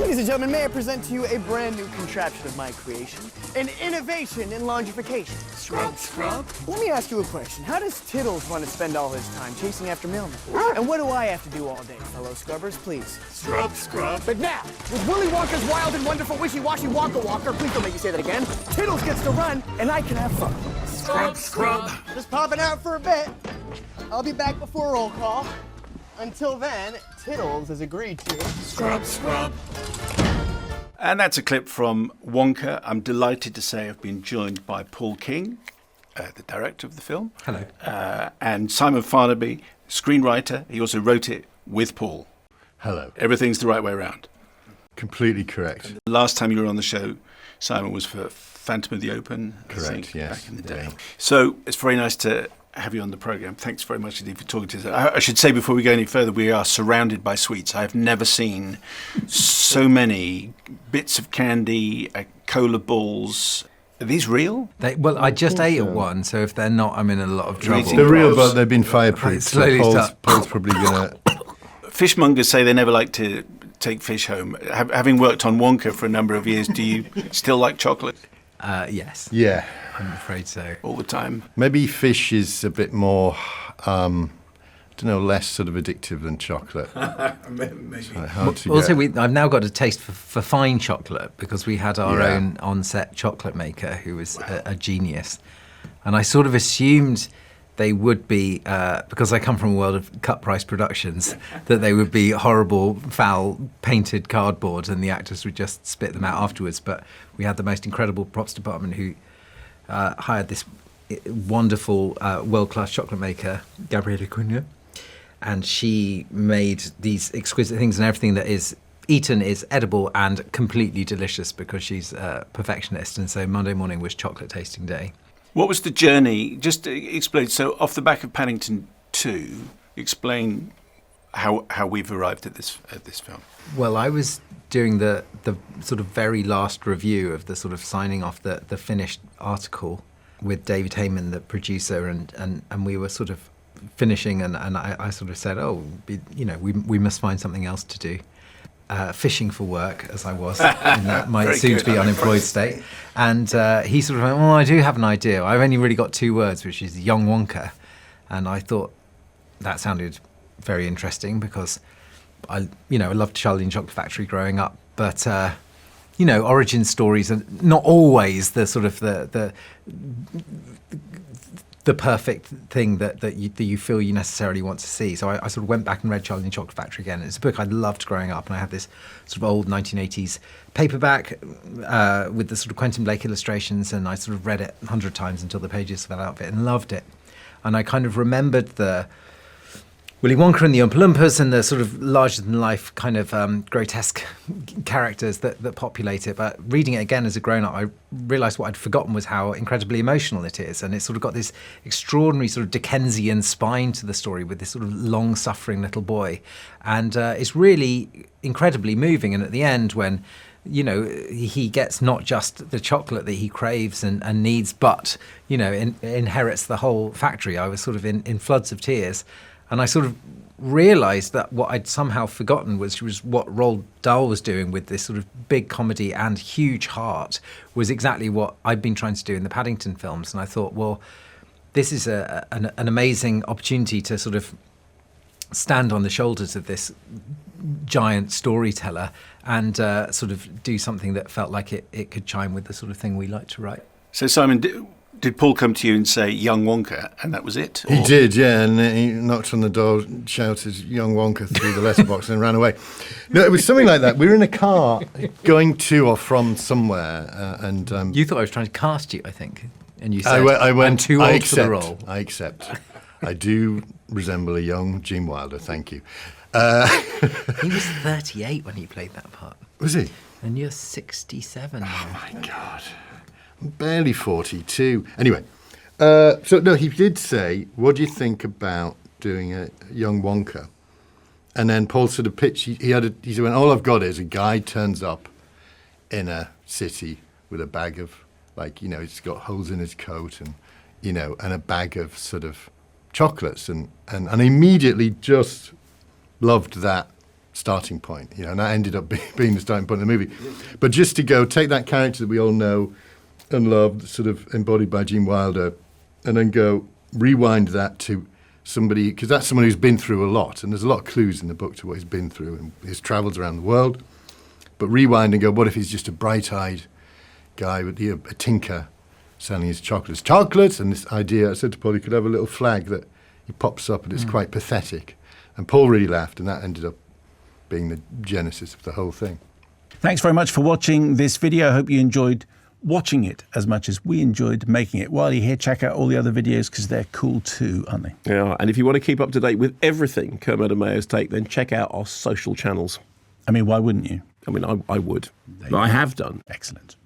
Ladies and gentlemen, may I present to you a brand new contraption of my creation, an innovation in longification. Scrub, scrub. Let me ask you a question. How does Tiddles want to spend all his time chasing after mailmen? And what do I have to do all day, fellow scrubbers, please? Scrub, scrub. But now, with Willy Wonka's wild and wonderful wishy-washy Wonka Walker, please don't make me say that again, Tiddles gets to run, and I can have fun. Scrub, scrub. Just popping out for a bit. I'll be back before roll call. Until then, Tiddles has agreed to... Scrub, scrub. And that's a clip from Wonka. I'm delighted to say I've been joined by Paul King, the director of the film. Hello. And Simon Farnaby, screenwriter. He also wrote it with Paul. Hello. Everything's the right way around. Completely correct. The last time you were on the show, Simon, was for Phantom of the Open. Correct, I think, yes. back in the day. Yeah. So it's very nice to have you on the programme. Thanks very much indeed for talking to us. I should say before we go any further, we are surrounded by sweets. I have never seen so many bits of candy, cola balls. Are these real? Well, I just ate one, so if they're not, I'm in a lot of trouble. eating They're real, Gross. but they've been fireproof. Slowly So start- Paul's probably going to... Fishmongers say they never like to take fish home. Having worked on Wonka for a number of years, do you still like chocolate Yes, Yeah. I'm afraid so. all the time? Maybe fish is a bit more, less sort of addictive than chocolate. Maybe. Hard to Also, get. I've now got a taste for fine chocolate because we had our Yeah. own on-set chocolate maker who was a genius. And I sort of assumed they would be, because I come from a world of cut-price productions, that they would be horrible, foul, painted cardboard and the actors would just spit them out afterwards. But we had the most incredible props department who hired this wonderful, world-class chocolate maker, Gabriela Cunha, and she made these exquisite things, and everything that is eaten is edible and completely delicious because she's a perfectionist. And so Monday morning was chocolate tasting day. What was the journey? Just explain. So off the back of Paddington 2, explain how we've arrived at this film. Well, I was doing the sort of very last review of the sort of signing off the finished article with David Heyman, the producer, and we were sort of finishing, and I sort of said, we must find something else to do. Fishing for work, as I was in that my Very soon-to-be good. unemployed state. And he sort of went, well, I do have an idea. I've only really got 2 words, which is Young Wonka. And I thought that sounded very interesting because I loved Charlie and the Chocolate Factory growing up. But, origin stories are not always the sort of the perfect thing that you feel you necessarily want to see. So I sort of went back and read Charlie and the Chocolate Factory again. It's a book I loved growing up, and I had this sort of old 1980s paperback with the sort of Quentin Blake illustrations, and I sort of read it 100 times until the pages fell out of it and loved it. And I kind of remembered the Willy Wonka and the Oompa Loompas and the sort of larger-than-life kind of grotesque characters that populate it. But reading it again as a grown-up, I realised what I'd forgotten was how incredibly emotional it is. And it's sort of got this extraordinary sort of Dickensian spine to the story with this sort of long-suffering little boy. And it's really incredibly moving. And at the end, when he gets not just the chocolate that he craves and needs, but, inherits the whole factory, I was sort of in floods of tears. And I sort of realised that what I'd somehow forgotten was what Roald Dahl was doing with this sort of big comedy and huge heart was exactly what I'd been trying to do in the Paddington films. And I thought, well, this is an amazing opportunity to sort of stand on the shoulders of this giant storyteller and sort of do something that felt like it could chime with the sort of thing we like to write. So Simon, did Paul come to you and say Young Wonka, and that was it? He did, yeah, and he knocked on the door, shouted Young Wonka through the letterbox and ran away. No, it was something like that. We were in a car going to or from somewhere, and... You thought I was trying to cast you, I think, and you said, I went, I'm too old for the role. I accept. I do resemble a young Gene Wilder, thank you. He was 38 when he played that part. Was he? And you're 67 now. Oh, my God. I'm barely 42. Anyway, so he did say, what do you think about doing a Young Wonka? And then Paul sort of pitched, he said, all I've got is a guy turns up in a city with a bag of, he's got holes in his coat and, and a bag of sort of chocolates. And immediately just loved that starting point, and that ended up being the starting point of the movie. But just to go take that character that we all know and love, sort of embodied by Gene Wilder, and then go rewind that to somebody, because that's someone who's been through a lot, and there's a lot of clues in the book to what he's been through and his travels around the world. But rewind and go, what if he's just a bright-eyed guy with a tinker selling his chocolates, and this idea, I said to Paul, he could have a little flag that he pops up and it's quite pathetic. And Paul really laughed, and that ended up being the genesis of the whole thing. Thanks very much for watching this video. I hope you enjoyed watching it as much as we enjoyed making it. While you're here, check out all the other videos because they're cool too, aren't they? Yeah, and if you want to keep up to date with everything Kermode and Mayo's Take, then check out our social channels. I mean, why wouldn't you? I mean, I would. I have done. Excellent.